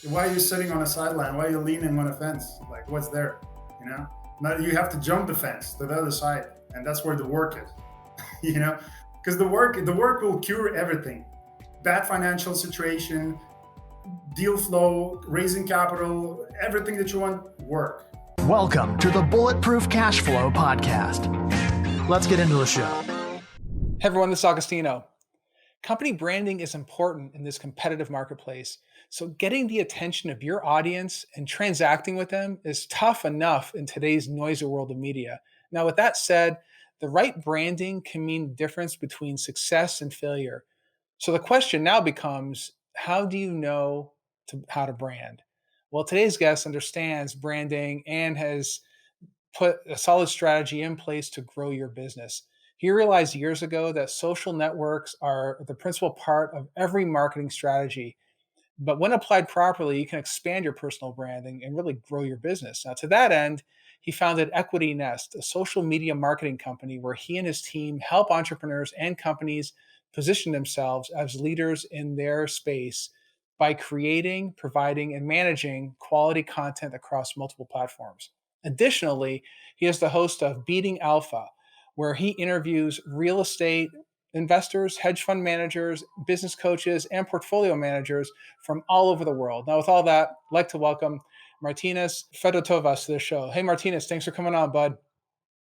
Why are you sitting on a sideline? Why are you leaning on a fence? Like, what's there? You know, now you have to jump the fence to the other side, and that's where the work is. You know, because the work will cure everything. Bad financial situation, deal flow, raising capital, everything that you want, work. Welcome to the Bulletproof Cashflow podcast. Let's get into the show. Hey everyone, this is Agostino. Company branding is important in this competitive marketplace. So getting the attention of your audience and transacting with them is tough enough in today's noisy world of media. Now, with that said, the right branding can mean the difference between success and failure. So the question now becomes, how do you know how to brand? Well, today's guest understands branding and has put a solid strategy in place to grow your business. He realized years ago that social networks are the principal part of every marketing strategy. But when applied properly, you can expand your personal branding and really grow your business. Now, to that end, he founded Equity Nest, a social media marketing company where he and his team help entrepreneurs and companies position themselves as leaders in their space by creating, providing, and managing quality content across multiple platforms. Additionally, he is the host of Beating Alpha, where he interviews real estate investors, hedge fund managers, business coaches, and portfolio managers from all over the world. Now, with all that, I'd like to welcome Martynas Fedotovas to the show. Hey, Martynas, thanks for coming on, bud.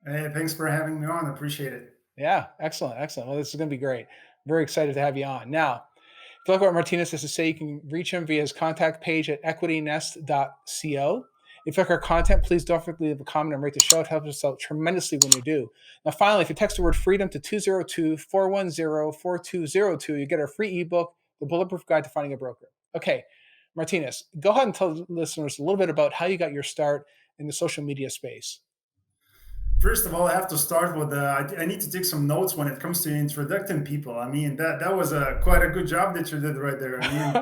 Hey, thanks for having me on. Appreciate it. Yeah, excellent, excellent. Well, this is going to be great. Very excited to have you on. Now, if you look at what Martynas has to say, you can reach him via his contact page at equitynest.co. If you like our content, please don't forget to leave a comment and rate the show. It helps us out tremendously when you do. Now, finally, if you text the word freedom to 202-410-4202, you get our free ebook, The Bulletproof Guide to Finding a Broker. Okay, Martynas, go ahead and tell listeners a little bit about how you got your start in the social media space. First of all, I have to start with I need to take some notes when it comes to introducing people. I mean, that was quite a good job that you did right there. I mean,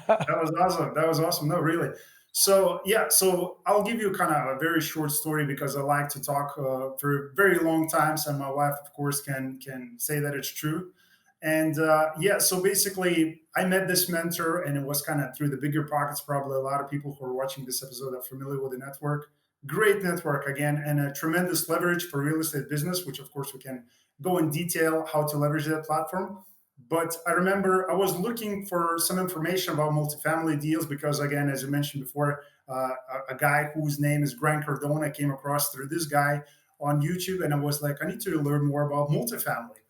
that was awesome. That was awesome. No, really. So yeah, so I'll give you kind of a very short story because I like to talk for a very long times, and my wife, of course, can say that it's true. And yeah, so basically, I met this mentor, and it was kind of through the bigger pockets. Probably a lot of people who are watching this episode are familiar with the network. Great network again, and a tremendous leverage for real estate business, which of course we can go in detail how to leverage that platform. But I remember I was looking for some information about multifamily deals because, again, as you mentioned before, a guy whose name is Grant Cardone came across through this guy on YouTube, and I was like, I need to learn more about multifamily.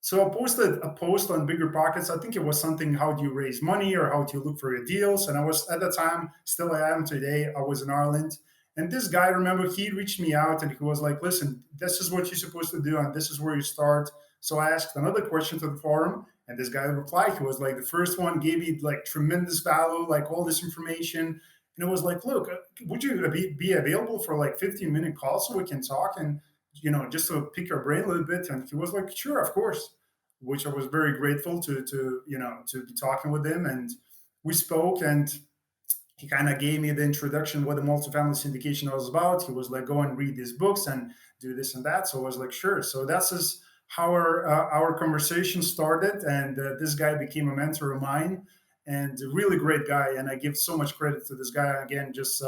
So I posted a post on Bigger Pockets. I think it was something, how do you raise money or how do you look for your deals? And I was at the time, still I am today, I was in Ireland. And this guy, remember, he reached me out and he was like, listen, this is what you're supposed to do and this is where you start. So I asked another question to the forum and this guy replied. He was like, the first one gave me like tremendous value, like all this information. And it was like, look, would you be available for like 15-minute call so we can talk and, just to pick your brain a little bit? And he was like, sure, of course, which I was very grateful to be talking with him. And we spoke and he kind of gave me the introduction what the multifamily syndication was about. He was like, go and read these books and do this and that. So I was like, sure. So that's just how our conversation started. And this guy became a mentor of mine and a really great guy. And I give so much credit to this guy again, just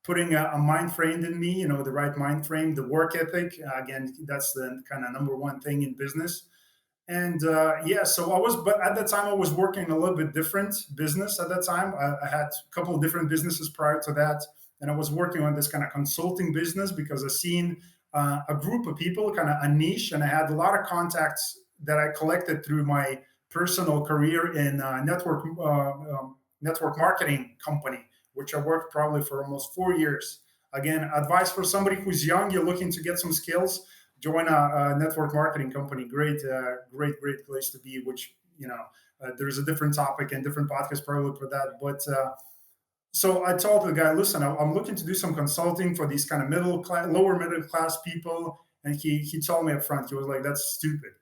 putting a mind frame in me, the right mind frame, the work ethic. Again, that's the kind of number one thing in business. And yeah, so but at that time I was working a little bit different business at that time. I had a couple of different businesses prior to that. And I was working on this kind of consulting business because I seen a group of people, kind of a niche, and I had a lot of contacts that I collected through my personal career in network marketing company, which I worked probably for almost 4 years. Again, advice for somebody who's young, you're looking to get some skills, join a network marketing company. Great place to be. Which there's a different topic and different podcasts probably for that. But so I told the guy, listen, I'm looking to do some consulting for these kind of lower middle class people. And he told me up front, he was like, that's stupid.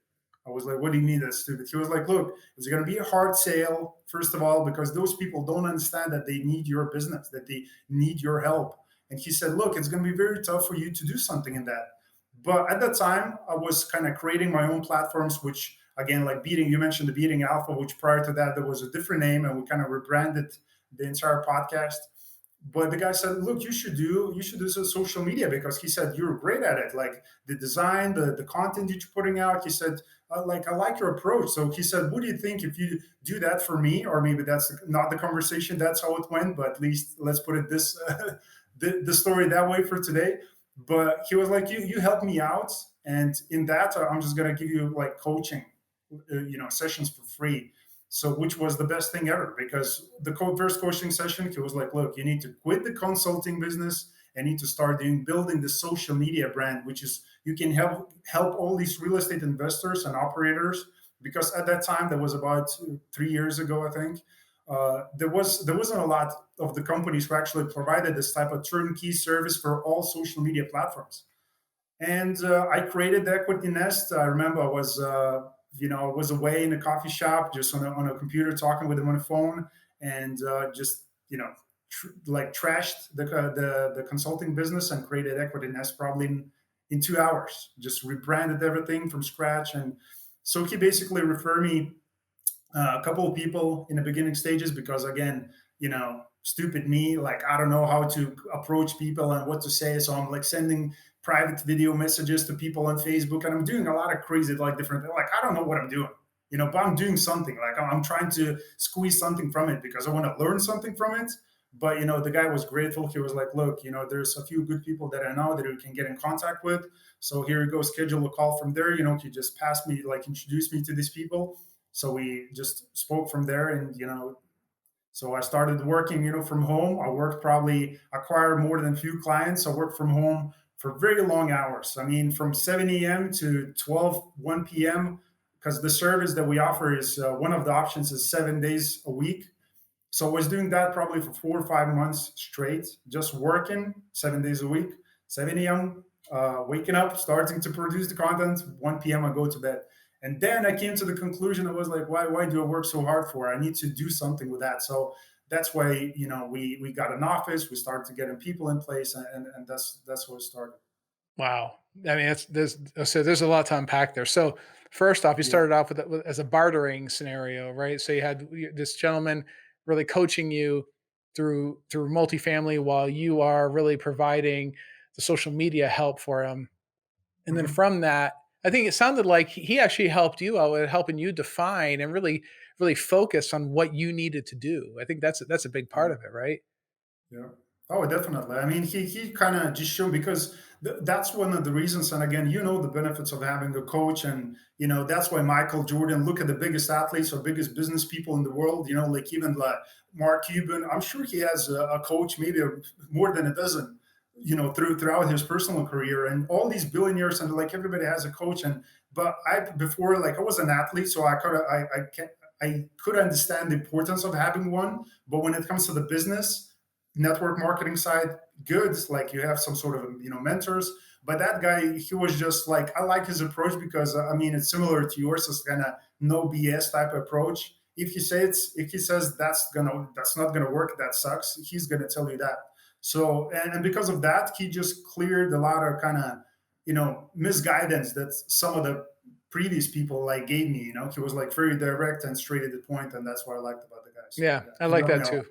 I was like, what do you mean that's stupid? He was like, look, it's going to be a hard sale, first of all, because those people don't understand that they need your business, that they need your help. And he said, look, it's going to be very tough for you to do something in that. But at that time, I was kind of creating my own platforms, which again, like you mentioned the Beating Alpha, which prior to that, there was a different name and we kind of rebranded the entire podcast. But the guy said, "Look, you should do some social media because," he said, "you're great at it. Like the design, the content that you're putting out." He said, "Like I like your approach." So he said, "What do you think if you do that for me?" Or maybe that's not the conversation. That's how it went. But at least let's put it this the story that way for today. But he was like, "You help me out, and in that I'm just gonna give you like coaching, sessions for free." So, which was the best thing ever because the first coaching session, he was like, "Look, you need to quit the consulting business and need to start building the social media brand, which is you can help all these real estate investors and operators." Because at that time, that was about 3 years ago, I think. There wasn't a lot of the companies who actually provided this type of turnkey service for all social media platforms. And I created the Equity Nest. I remember I was away in a coffee shop, just on a computer, talking with him on the phone, and just like trashed the consulting business and created Equity Nest probably in 2 hours. Just rebranded everything from scratch, and so he basically referred me a couple of people in the beginning stages because, again, stupid me, like I don't know how to approach people and what to say, so I'm like sending private video messages to people on Facebook, and I'm doing a lot of crazy, like different, like I don't know what I'm doing, but I'm doing something, like I'm trying to squeeze something from it because I want to learn something from it. But the guy was grateful. He was like, "Look, there's a few good people that I know that we can get in contact with, so here you go, schedule a call from there." He just passed me, like introduced me to these people, so we just spoke from there. And so I started working, from home. I worked, probably acquired more than a few clients. I worked from home for very long hours. I mean, from 7 a.m. to 1 p.m. because the service that we offer is, one of the options is 7 days a week. So I was doing that probably for 4 or 5 months straight, just working 7 days a week, 7 a.m., waking up, starting to produce the content, 1 p.m. I go to bed. And then I came to the conclusion, I was like, why do I work so hard for? I need to do something with that. So that's why, we got an office, we started to getting people in place, and that's what started. Wow. I mean, there's a lot to unpack there. So first off, you Yeah. started off as a bartering scenario, right? So you had this gentleman really coaching you through multifamily while you are really providing the social media help for him. And then Mhm. from that, I think it sounded like he actually helped you out with helping you define and really focus on what you needed to do. I think that's a big part Yeah. of it, right? Yeah. Oh, definitely. I mean, he kind of just showed because that's one of the reasons. And again, the benefits of having a coach, and that's why Michael Jordan. Look at the biggest athletes or biggest business people in the world. Like even like Mark Cuban. I'm sure he has a coach, maybe more than a dozen. Throughout his personal career, and all these billionaires, and like everybody has a coach. And but I before, like I was an athlete, so I could understand the importance of having one. But when it comes to the business network marketing side, good, like you have some sort of mentors. But that guy, he was just like, I like his approach because, I mean, it's similar to yours. It's kind of no BS type of approach. If he says that's not gonna work, that sucks, he's gonna tell you that. So, and because of that, he just cleared a lot of kind of misguidance that some of the previous people like gave me. He was like very direct and straight to the point, and that's what I liked about the guy. So Yeah, yeah, I he like helped me that a lot.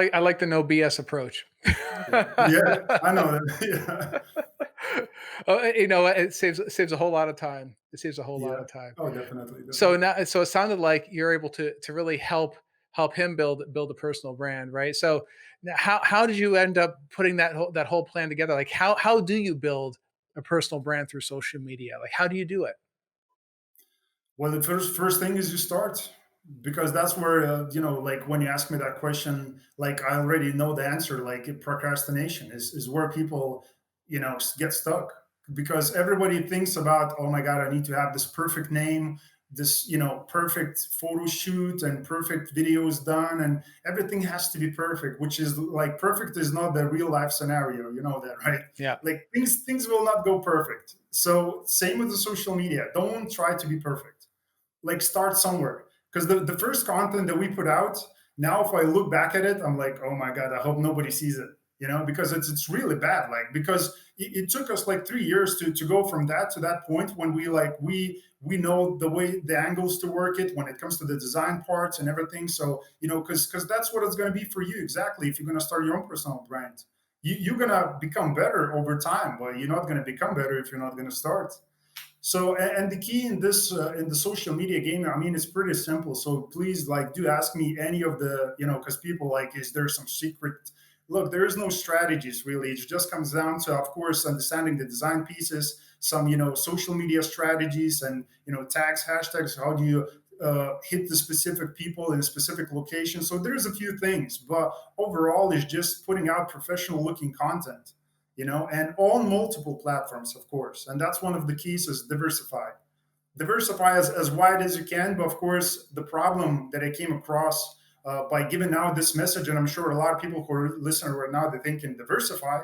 too. I like the no BS approach. Yeah, yeah, I know that. It saves a whole lot of time. It saves a whole Yeah, lot yeah. of time. Oh, definitely, So definitely. now, so it sounded like you're able to really help him build a personal brand, right? So now how did you end up putting that whole plan together? Like how do you build a personal brand through social media? Like how do you do it? Well, the first thing is you start, because that's where like when you ask me that question, like I already know the answer. Like procrastination is where people get stuck, because everybody thinks about, oh my god, I need to have this perfect name, this perfect photo shoot and perfect videos done, and everything has to be perfect. Which is like perfect is not the real life scenario. You know that, right? Yeah. Like things will not go perfect. So same with the social media. Don't try to be perfect, like start somewhere, because the first content that we put out, now if I look back at it, I'm like, oh my god, I hope nobody sees it, because it's really bad, like because it took us like 3 years to go from that to that point when we know the way the angles to work it when it comes to the design parts and everything. So because that's what it's going to be for you exactly. If you're going to start your own personal brand, you're going to become better over time, but you're not going to become better if you're not going to start. So, and the key in this in the social media game, I mean, it's pretty simple. So please, like, do ask me any of the, because people like, is there some secret? Look, there is no strategies really. It just comes down to, of course, understanding the design pieces, some, social media strategies, and tags, hashtags. How do you hit the specific people in a specific location? So there's a few things, but overall, it's just putting out professional looking content, and on multiple platforms, of course. And that's one of the keys is diversify as wide as you can. But of course, the problem that I came across by giving out this message, and I'm sure a lot of people who are listening right now, they're thinking diversify.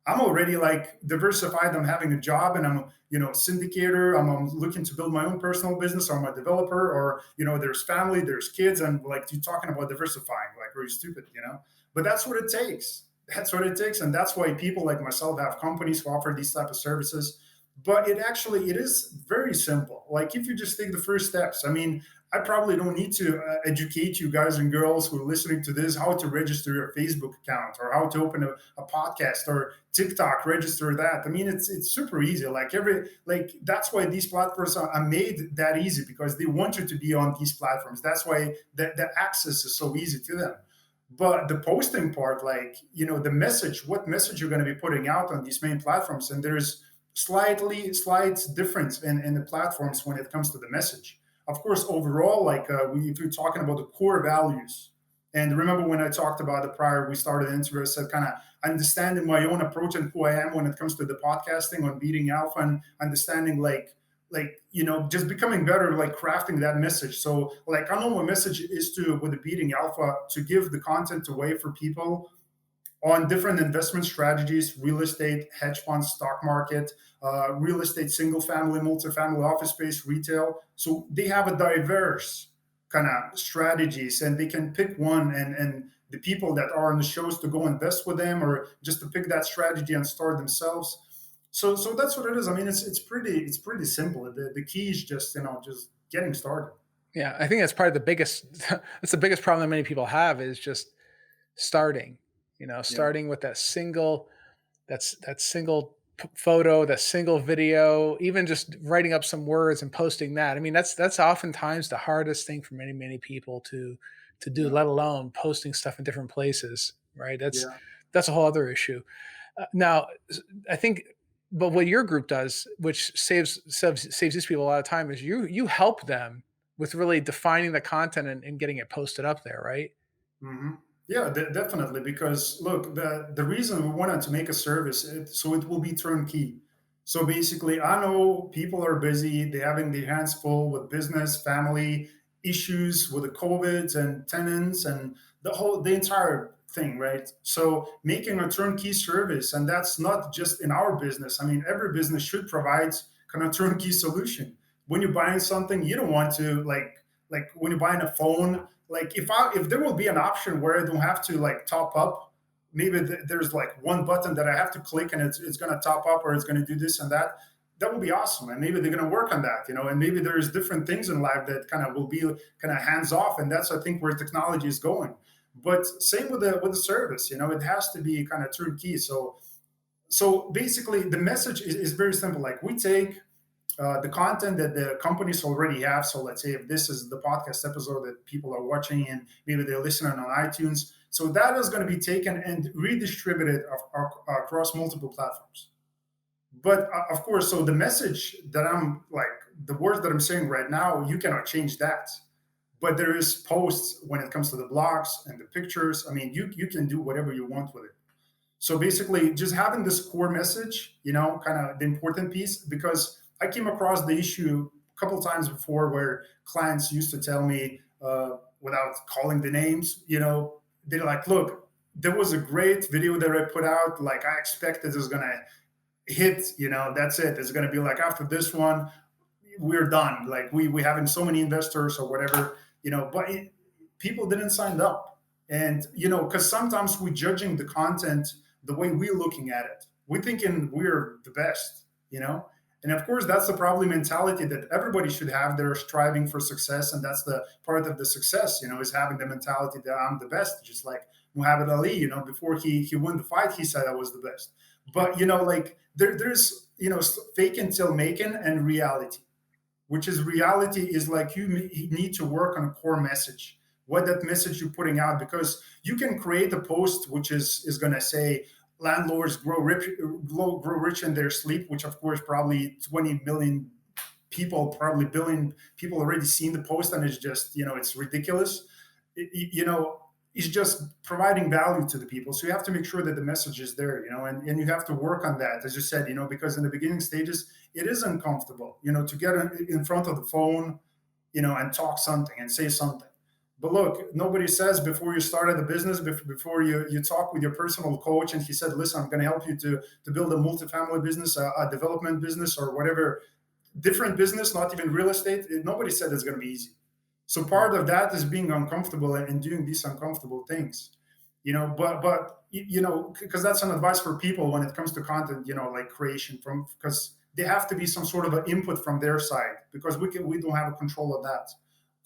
I'm already like diversified. I'm having a job and I'm, syndicator. I'm looking to build my own personal business. Or I'm a developer, or, there's family, there's kids. And like, you're talking about diversifying, like, are you stupid? But that's what it takes. That's what it takes. And that's why people like myself have companies who offer these type of services. But it is very simple. Like, if you just take the first steps, I mean, I probably don't need to educate you guys and girls who are listening to this how to register your Facebook account, or how to open a podcast, or TikTok, register that. I mean, it's super easy. That's why these platforms are made that easy, because they want you to be on these platforms. That's why the access is so easy to them. But the posting part, the message, what message you're going to be putting out on these main platforms, and there's slight difference in the platforms when it comes to the message. Of course, overall, if you're talking about the core values, and remember when I talked about the prior, we started the interview, I said kind of understanding my own approach and who I am when it comes to the podcasting on beating alpha, and understanding just becoming better, like crafting that message. So I know my message is with the beating alpha, to give the content away for people on different investment strategies: real estate, hedge funds, stock market, real estate, single family, multifamily, office space, retail. So they have a diverse kind of strategies, and they can pick one, and the people that are on the shows to go invest with them, or just to pick that strategy and start themselves. So that's what it is. I mean, it's pretty simple. The key is just getting started. Yeah, I think that's probably the biggest. That's the biggest problem that many people have, is just starting. Starting with that single photo, that single video, even just writing up some words and posting that. I mean, that's oftentimes the hardest thing for many people to do, Yeah. let alone posting stuff in different places. Right? Yeah. That's a whole other issue. Now, I think, but what your group does, which saves these people a lot of time, is you help them with really defining the content and getting it posted up there, right? Hmm. Yeah, definitely. Because look, the reason we wanted to make a service, so it will be turnkey. So basically, I know people are busy; they're having their hands full with business, family issues, with the COVIDs and tenants and the entire thing, right? So making a turnkey service, and that's not just in our business. I mean, every business should provide kind of turnkey solution. When you're buying something, you don't want to like when you're buying a phone, like if there will be an option where I don't have to like top up, maybe there's like one button that I have to click and it's going to top up, or it's going to do this and that. That would be awesome, and maybe they're going to work on that, and maybe there's different things in life that kind of will be kind of hands off, and that's, I think, where technology is going. But same with the service, it has to be kind of turnkey. So basically, the message is very simple. Like, we take the content that the companies already have. So let's say if this is the podcast episode that people are watching, and maybe they're listening on iTunes, so that is going to be taken and redistributed across multiple platforms. But of course, so the message that the words that I'm saying right now, you cannot change that. But there is posts when it comes to the blogs and the pictures. I mean, you can do whatever you want with it. So basically, just having this core message, kind of the important piece, because I came across the issue a couple of times before where clients used to tell me, without calling the names, they're like, look, there was a great video that I put out. Like, I expected it was going to hit, that's it. It's going to be like, after this one, we're done. Like, we having so many investors or whatever, but people didn't sign up. And, because sometimes we're judging the content the way we're looking at it. We thinking we're the best, you know? And of course, that's the probably mentality that everybody should have. They're striving for success, and that's the part of the success, is having the mentality that I'm the best. Just like Muhammad Ali, before he won the fight, he said I was the best. But like there's fake until making and reality, which is reality is like you need to work on a core message, what that message you're putting out, because you can create a post which is going to say landlords grow rich in their sleep, which of course probably 20 million people, probably billion people already seen the post, and it's just it's ridiculous. It's just providing value to the people, so you have to make sure that the message is there, and you have to work on that, as you said, because in the beginning stages it is uncomfortable, to get in front of the phone, and talk something and say something. But look, nobody says before you started the business, before you talk with your personal coach, and he said, listen, I'm going to help you to build a multifamily business, a development business, or whatever different business, not even real estate. Nobody said it's going to be easy. So part of that is being uncomfortable and doing these uncomfortable things, but because that's an advice for people when it comes to content, like creation, because they have to be some sort of an input from their side, because we don't have a control of that.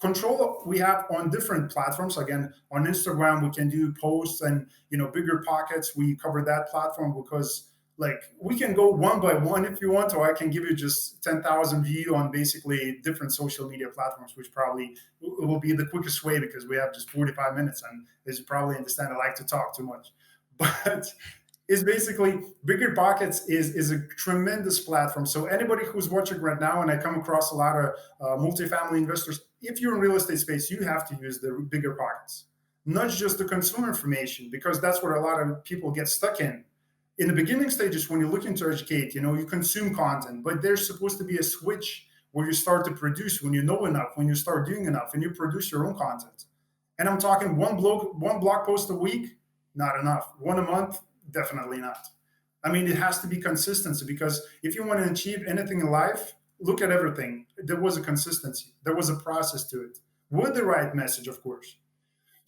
Control we have on different platforms. Again, on Instagram we can do posts, and bigger pockets, we cover that platform, because like we can go one by one if you want, or I can give you just 10,000 view on basically different social media platforms, which probably will be the quickest way, because we have just 45 minutes, and as you probably understand, I like to talk too much. But is basically bigger pockets is a tremendous platform. So anybody who's watching right now, and I come across a lot of multifamily investors, if you're in real estate space, you have to use the bigger pockets, not just the consumer information, because that's what a lot of people get stuck in. In the beginning stages, when you're looking to educate, you consume content, but there's supposed to be a switch where you start to produce, when you know enough, when you start doing enough, and you produce your own content. And I'm talking one blog post a week, not enough. One a month, definitely not. I mean, it has to be consistency, because if you want to achieve anything in life, look at everything. There was a consistency. There was a process to it, with the right message, of course.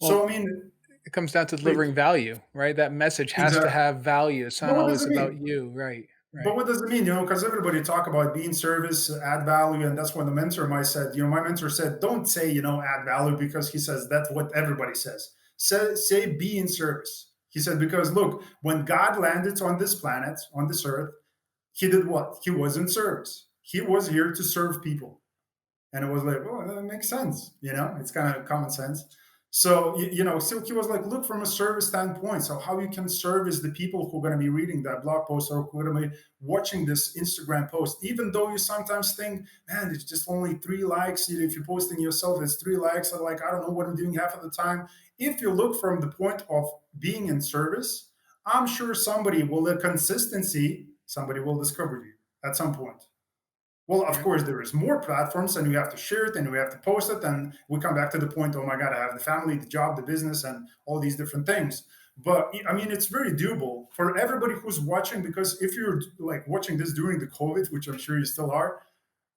Well, So, I mean, it comes down to please, delivering value, right? That message has to exactly. have value. It's But not what does always it about mean? you, right? But Right. what does it mean? Because everybody talk about being service, add value, and that's when the mentor of mine said. My mentor said, don't say add value, because he says that's what everybody says. Say be in service. He said, because look, when God landed on this planet, on this earth, he did what? He was in service. He was here to serve people. And it was like, oh, that makes sense. It's kind of common sense. So, so he was like, look from a service standpoint. So how you can service the people who are going to be reading that blog post, or who are going to be watching this Instagram post, even though you sometimes think, man, it's just only 3 likes. If you're posting yourself, it's 3 likes. So like, I don't know what I'm doing half of the time. If you look from the point of being in service, I'm sure somebody will discover you at some point. Well, of Right. course, there is more platforms, and you have to share it, and we have to post it, and we come back to the point. Oh my God, I have the family, the job, the business, and all these different things. But I mean, it's very doable for everybody who's watching, because if you're like watching this during the COVID, which I'm sure you still are,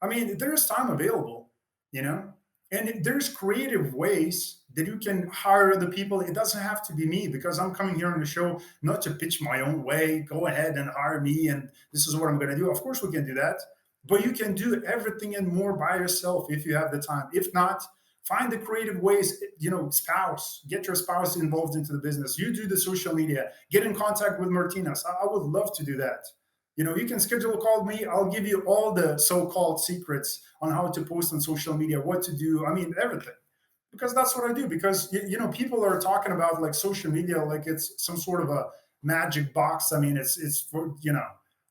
I mean, there's time available, you know, and there's creative ways that you can hire the people. It doesn't have to be me, because I'm coming here on the show not to pitch my own way. Go ahead and hire me, and this is what I'm going to do. Of course, we can do that, but you can do everything and more by yourself if you have the time. If not, find the creative ways. Get your spouse involved into the business. You do the social media. Get in contact with Martynas. I would love to do that. You can schedule a call with me. I'll give you all the so-called secrets on how to post on social media, what to do. I mean, everything. Because that's what I do. Because people are talking about like social media like it's some sort of a magic box. I mean, it's for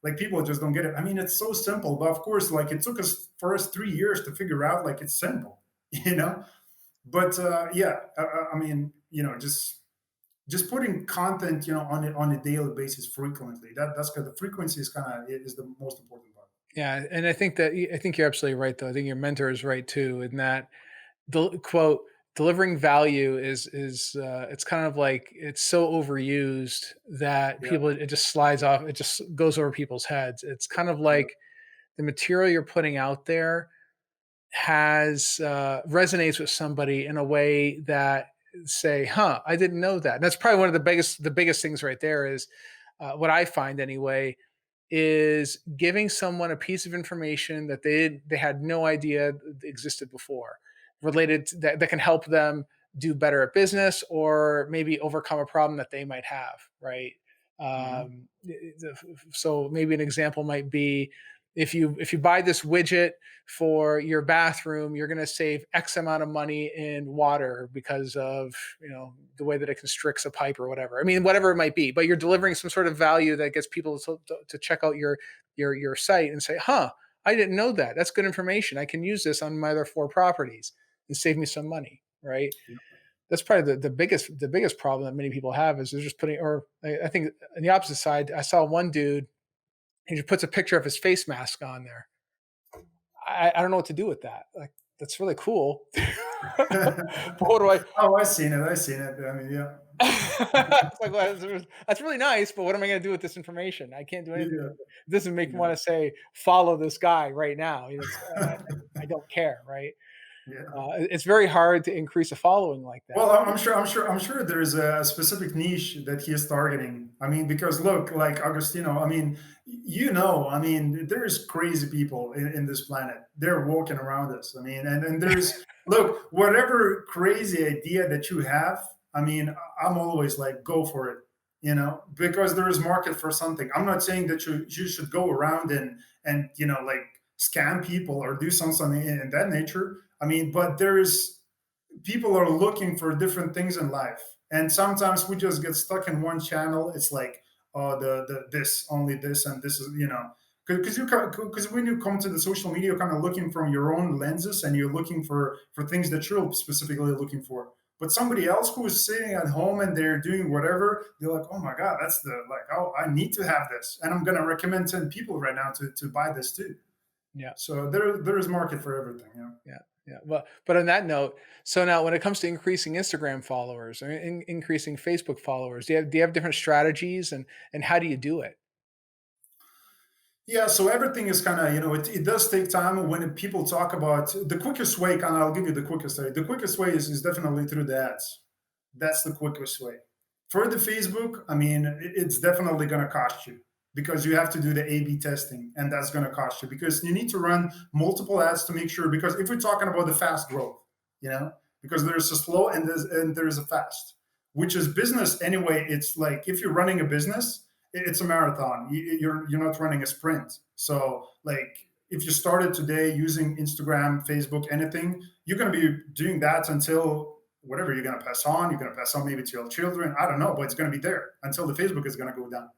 like people just don't get it. I mean, it's so simple. But of course, like it took us for us 3 years to figure out like it's simple. You know. But yeah, I mean, just putting content on a daily basis frequently, that's good. The frequency is the most important part. Yeah, and I think you're absolutely right, though. I think your mentor is right too, in that the quote delivering value is it's kind of like it's so overused that Yeah, people it just slides off. It just goes over people's heads. It's kind of yeah, like the material you're putting out there has resonates with somebody in a way that say, "Huh, I didn't know that." And that's probably one of the biggest things right there is what I find anyway. is giving someone a piece of information that they had no idea existed before, related to, that can help them do better at business or maybe overcome a problem that they might have, right? Mhm. Um, so maybe an example might be, if you buy this widget for your bathroom, you're going to save X amount of money in water because of, the way that it constricts a pipe or whatever. I mean, whatever it might be, but you're delivering some sort of value that gets people to check out your site and say, "Huh, I didn't know that. That's good information. I can use this on my other 4 properties and save me some money." Right? That's probably the biggest problem that many people have is they're just putting. Or I think on the opposite side, I saw one dude. He just puts a picture of his face mask on there. I don't know what to do with that. Like, that's really cool. But what do I? Oh, I seen it. I seen it. I mean, yeah, It's like, well, that's really nice, but what am I going to do with this information? I can't do anything yeah, with it. It doesn't make me yeah, want to say follow this guy right now. I don't care, right? yeah. It's very hard to increase a following like Well, that. I'm sure there's a specific niche that he is targeting. I mean, because look, like Agostino, I mean, I mean, there's crazy people in this planet. They're walking around us. I mean, and there's, look, whatever crazy idea that you have, I mean, I'm always like, go for it, because there is market for something. I'm not saying that you should go around and like scam people or do something in that nature. I mean, but there's people are looking for different things in life, and sometimes we just get stuck in one channel. It's like, oh, the this only this, and this is, because when you come to the social media, you're kind of looking from your own lenses, and you're looking for things that you're specifically looking for. But somebody else who is sitting at home and they're doing whatever, they're like, oh my god, that's the like, oh, I need to have this, and I'm going to recommend 10 people right now to buy this too. Yeah. So there is market for everything. Yeah, yeah. But on that note, so now when it comes to increasing Instagram followers or increasing Facebook followers, do you have different strategies, and how do you do it? Yeah, so everything is kind of, it does take time when people talk about the quickest way. Kind of, I'll give you the quickest way. The quickest way is definitely through the ads. That's the quickest way. For the Facebook, I mean, it's definitely going to cost you because you have to do the A/B testing, and that's going to cost you because you need to run multiple ads to make sure. Because if we're talking about the fast growth, because there's a slow and there's a fast, which is business anyway. It's like if you're running a business, it's a marathon. You're not running a sprint. So like if you started today using Instagram, Facebook, anything, you're going to be doing that until whatever you're going to pass on. You're going to pass on maybe to your children. I don't know, but it's going to be there until the Facebook is going to go down,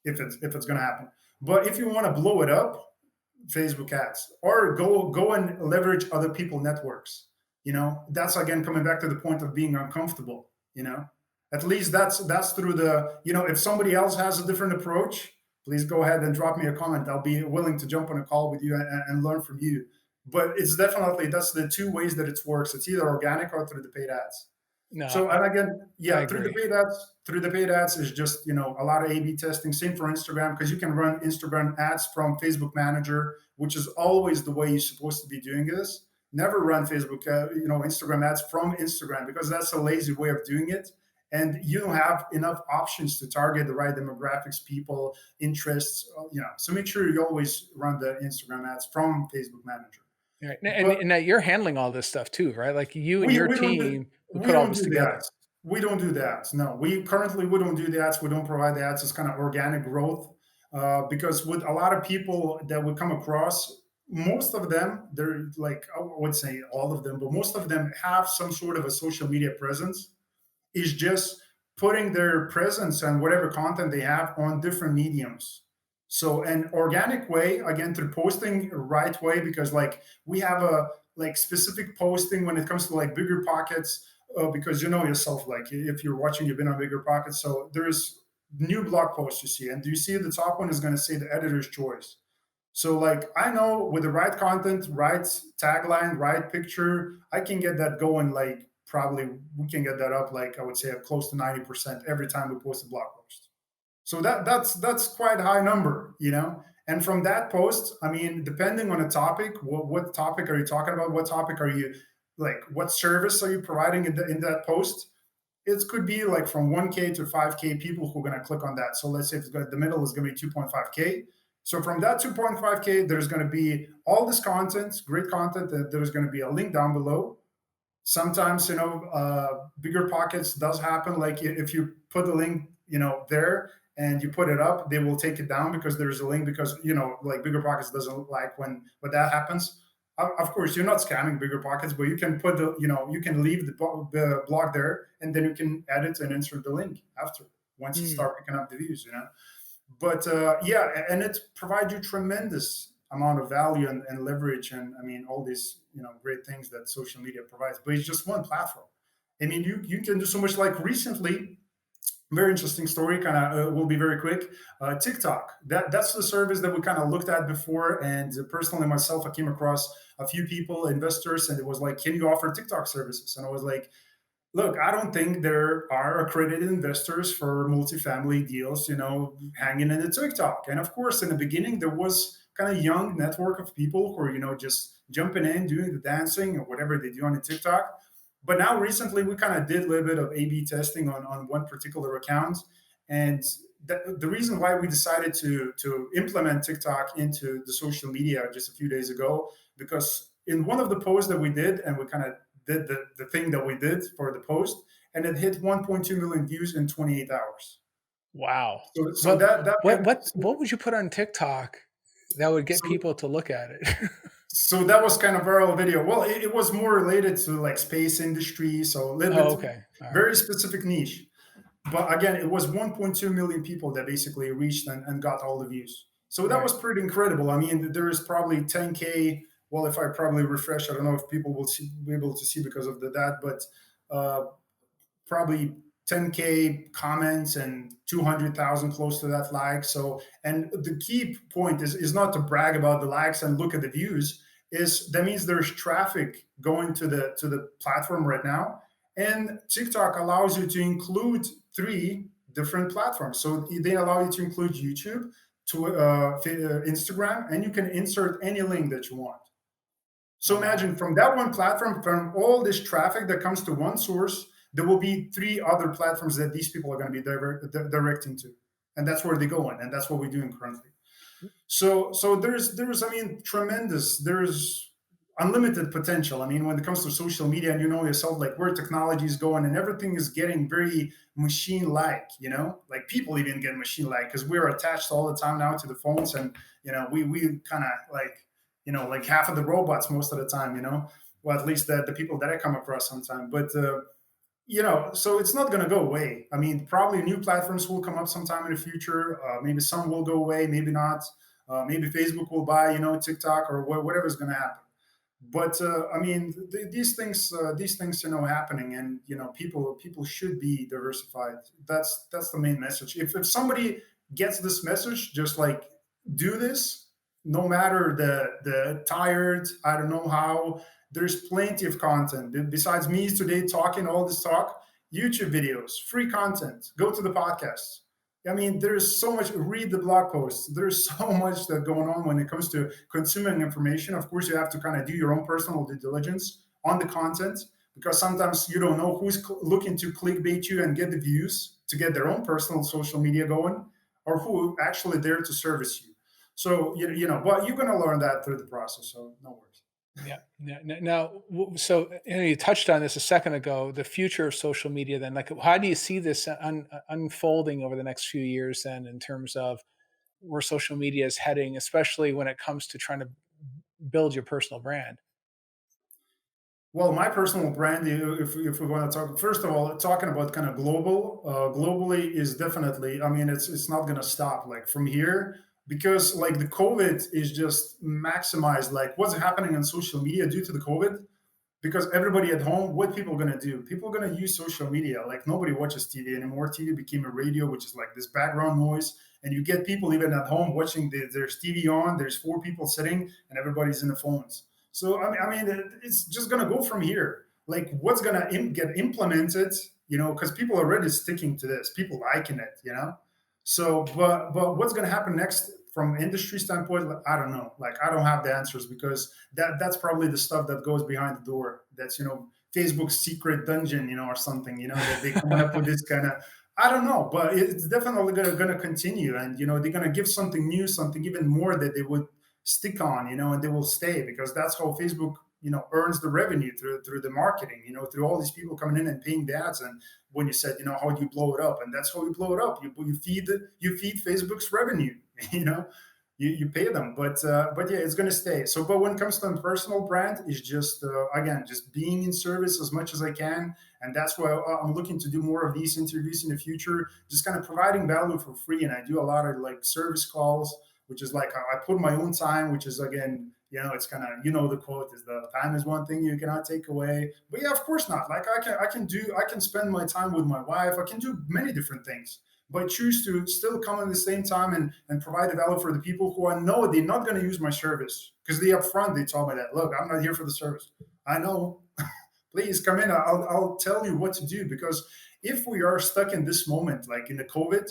if it's going to happen. But if you want to blow it up, Facebook ads, or go and leverage other people networks. That's again coming back to the point of being uncomfortable. At least that's through the, if somebody else has a different approach, please go ahead and drop me a comment. I'll be willing to jump on a call with you and learn from you. But it's definitely, that's the two ways that it works. It's either organic or through the paid ads. No, So, and again, I yeah, agree. through the paid ads is just, a lot of A/B testing. Same for Instagram, because you can run Instagram ads from Facebook Manager, which is always the way you're supposed to be doing this. Never run Instagram ads from Instagram, because that's a lazy way of doing it. And you don't have enough options to target the right demographics, people, interests, So make sure you always run the Instagram ads from Facebook Manager. Right. But And that you're handling all this stuff too, right? Like you and we your we don't do team who we put all don't this do the together. ads. We don't do the ads. No, we don't do the ads. We don't provide the ads. It's kind of organic growth, because with a lot of people that we come across, most of them, they're like, I would say all of them, but most of them have some sort of a social media presence. Is just putting their presence and whatever content they have on different mediums. So an organic way, again, through posting right way, because like we have a like specific posting when it comes to like bigger pockets, because you know yourself, like if you're watching, you've been on bigger pockets. So there's new blog posts you see, and do you see the top one is going to say the editor's choice. So like I know with the right content, right tagline, right picture, I can get that going. Like probably we can get that up like I would say close to 90% every time we post a blog post. So that's quite a high number. And from that post, I mean, depending on a topic, what topic are you talking about? What topic are you like? What service are you providing in that post? It could be like from 1K to 5K people who are going to click on that. So let's say the middle is going to be 2.5K. So from that 2.5K, there's going to be all this content, great content, that there's going to be a link down below. Sometimes, bigger pockets does happen. Like if you put the link, there, and you put it up, they will take it down because there's a link, because, like bigger pockets doesn't like when that happens. Of course, you're not scamming bigger pockets, but you can put you can leave the blog there, and then you can edit and insert the link after, once you start picking up the views. But yeah, and it provides you tremendous amount of value and leverage, and I mean all these great things that social media provides. But it's just one platform. I mean, you can do so much. Like recently, very interesting story. Kind of will be very quick. TikTok. That's the service that we kind of looked at before, and personally myself, I came across a few people, investors, and it was like, can you offer TikTok services? And I was like, look, I don't think there are accredited investors for multifamily deals, hanging in the TikTok. And of course, in the beginning, there was kind of young network of people who are, just jumping in, doing the dancing or whatever they do on the TikTok. But now recently, we kind of did a little bit of A/B testing on one particular account. And the reason why we decided to implement TikTok into the social media just a few days ago, because in one of the posts that we did, and we kind of did the thing that we did for the post, and it hit 1.2 million views in 28 hours. Wow. So that What would you put on TikTok that would get so, people to look at it? so that was kind of viral video. Well, it was more related to like space industry, so a little Oh, bit okay. All right. very specific niche. But again, it was 1.2 million people that basically reached and got all the views. So that Right. was pretty incredible. I mean, there is probably 10K. Well, if I probably refresh, I don't know if people will be able to see because of that, but probably 10K comments and 200,000 close to that likes. So, and the key point is not to brag about the likes and look at the views. Is that means there's traffic going to the platform right now, and TikTok allows you to include 3 different platforms. So they allow you to include YouTube, to Instagram, and you can insert any link that you want. So imagine from that one platform, from all this traffic that comes to one source, there will be 3 other platforms that these people are going to be directing to, and that's where they go in, and that's what we're doing currently. So there's I mean tremendous, there's unlimited potential. I mean, when it comes to social media, and you know yourself, like where technology is going, and everything is getting very machine-like. Like people even get machine-like because we're attached all the time now to the phones, and we kind of like half of the robots most of the time. Well, at least the people that I come across sometimes, but. So it's not going to go away. I mean, probably new platforms will come up sometime in the future. Maybe some will go away, maybe not. Maybe Facebook will buy, TikTok or whatever is going to happen. But I mean, these things, happening, and people should be diversified. That's the main message. If somebody gets this message, just like do this, no matter the tired, I don't know how. There's plenty of content besides me today talking all this talk. YouTube videos, free content. Go to the podcasts. I mean, there's so much. Read the blog posts. There's so much that going on when it comes to consuming information. Of course, you have to kind of do your own personal due diligence on the content, because sometimes you don't know who's looking to clickbait you and get the views to get their own personal social media going, or who actually there to service you. So but you're going to learn that through the process. So no worries. Yeah. Now, so you touched on this a second ago, the future of social media. Then, like, how do you see this unfolding over the next few years? Then, in terms of where social media is heading, especially when it comes to trying to build your personal brand. Well, my personal brand, if we want to talk, first of all, talking about kind of globally is definitely, I mean, it's not going to stop like from here, because like the COVID is just maximized, like what's happening on social media due to the COVID, because everybody at home, what people going to do? People are going to use social media. Like nobody watches TV anymore. TV became a radio, which is like this background noise. And you get people even at home watching, there's TV on, there's 4 people sitting, and everybody's in the phones. So, I mean, it's just going to go from here. Like what's going to get implemented, because people are already sticking to this, people liking it. So, but what's going to happen next from industry standpoint, I don't know. Like I don't have the answers, because that's probably the stuff that goes behind the door. That's Facebook's secret dungeon, or something. That they come up with this kind of I don't know, but it's definitely gonna continue, and they're gonna give something new, something even more that they would stick on, and they will stay because that's how Facebook, earns the revenue through the marketing, through all these people coming in and paying the ads. And when you said, how do you blow it up, and that's how you blow it up. You feed Facebook's revenue, you know, you pay them, but yeah, it's gonna stay. So, but when it comes to a personal brand, it's just again just being in service as much as I can, and that's why I'm looking to do more of these interviews in the future, just kind of providing value for free. And I do a lot of like service calls, which is like I put my own time, which is again, it's kind of, the quote is the time is one thing you cannot take away. But yeah, of course not. Like I can spend my time with my wife. I can do many different things, but choose to still come at the same time and provide the value for the people who I know they're not going to use my service, because they upfront they told me that, look, I'm not here for the service. I know. Please come in. I'll tell you what to do, because if we are stuck in this moment, like in the COVID,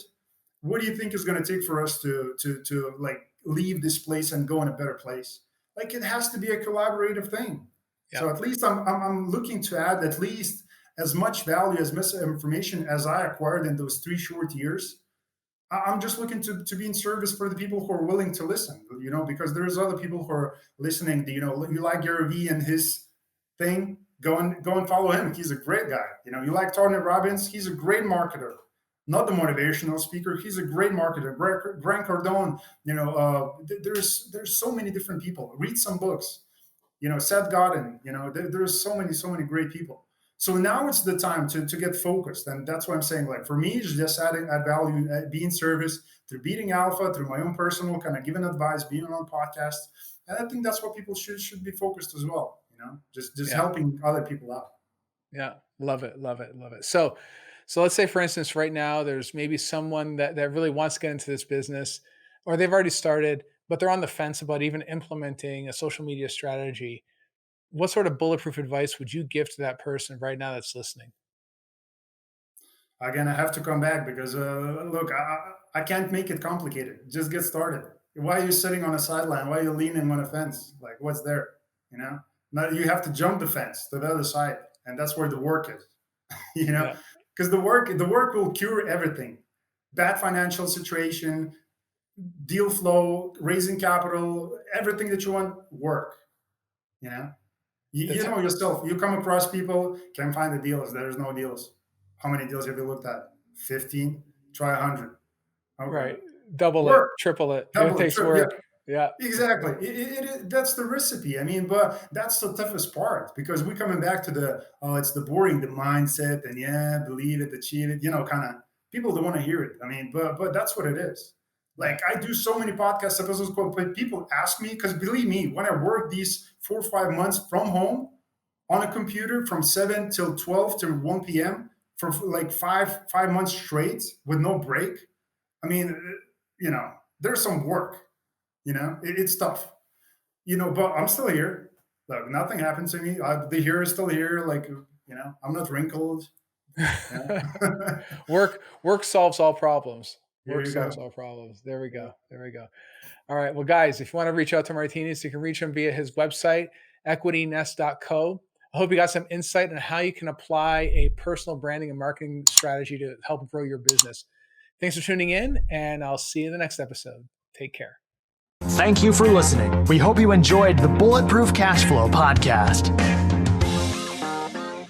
what do you think is going to take for us to like leave this place and go in a better place? Like it has to be a collaborative thing. Yeah. So at least I'm looking to add at least as much value, as much information as I acquired in those 3 short years. I'm just looking to be in service for the people who are willing to listen, because there's other people who are listening. You like Gary Vee and his thing, go and follow him. He's a great guy. You like Tony Robbins, he's a great marketer, not the motivational speaker. He's a great marketer. Grant Cardone, there's so many different people. Read some books. Seth Godin, there's so many great people. So now it's the time to get focused. And that's what I'm saying. Like for me, it's just add value, be in service through beating alpha, through my own personal kind of giving advice, being on podcasts. And I think that's what people should be focused as well. Just helping other people out. Yeah. Love it. Love it. Love it. So let's say, for instance, right now, there's maybe someone that really wants to get into this business, or they've already started, but they're on the fence about even implementing a social media strategy. What sort of bulletproof advice would you give to that person right now that's listening? Again, I have to come back because look, I can't make it complicated. Just get started. Why are you sitting on a sideline? Why are you leaning on a fence? Like what's there? Now you have to jump the fence to the other side, and that's where the work is. you know, Yeah. because the work will cure everything. Bad financial situation, deal flow, raising capital, everything that you want, work. You know, you That's know yourself. You come across people, can't find the deals. There's no deals. How many deals have you looked at? 15. Try 100. Okay. right. Double it, Work. triple it. It Double it. takes Triple. Yeah. work. Yeah. Exactly. That's the recipe. I mean, but that's the toughest part, because we're coming back to it's the boring, the mindset, and yeah, believe it, achieve it, kind of people don't want to hear it. I mean, but that's what it is. Yeah. Like I do so many podcast episodes, but people ask me, because believe me, when I work these 4 or 5 months from home on a computer from 7 till 12 to 1 p.m. for like five months straight with no break. I mean, there's some work. It's tough. But I'm still here. Look, nothing happened to me. The hair is still here. Like, I'm not wrinkled. Work solves all problems. Here Work you solves go. all problems. There we go. There we go. All right. Well, guys, if you want to reach out to Martynas, you can reach him via his website, equitynest.co. I hope you got some insight on how you can apply a personal branding and marketing strategy to help grow your business. Thanks for tuning in, and I'll see you in the next episode. Take care. Thank you for listening. We hope you enjoyed the Bulletproof Cashflow podcast.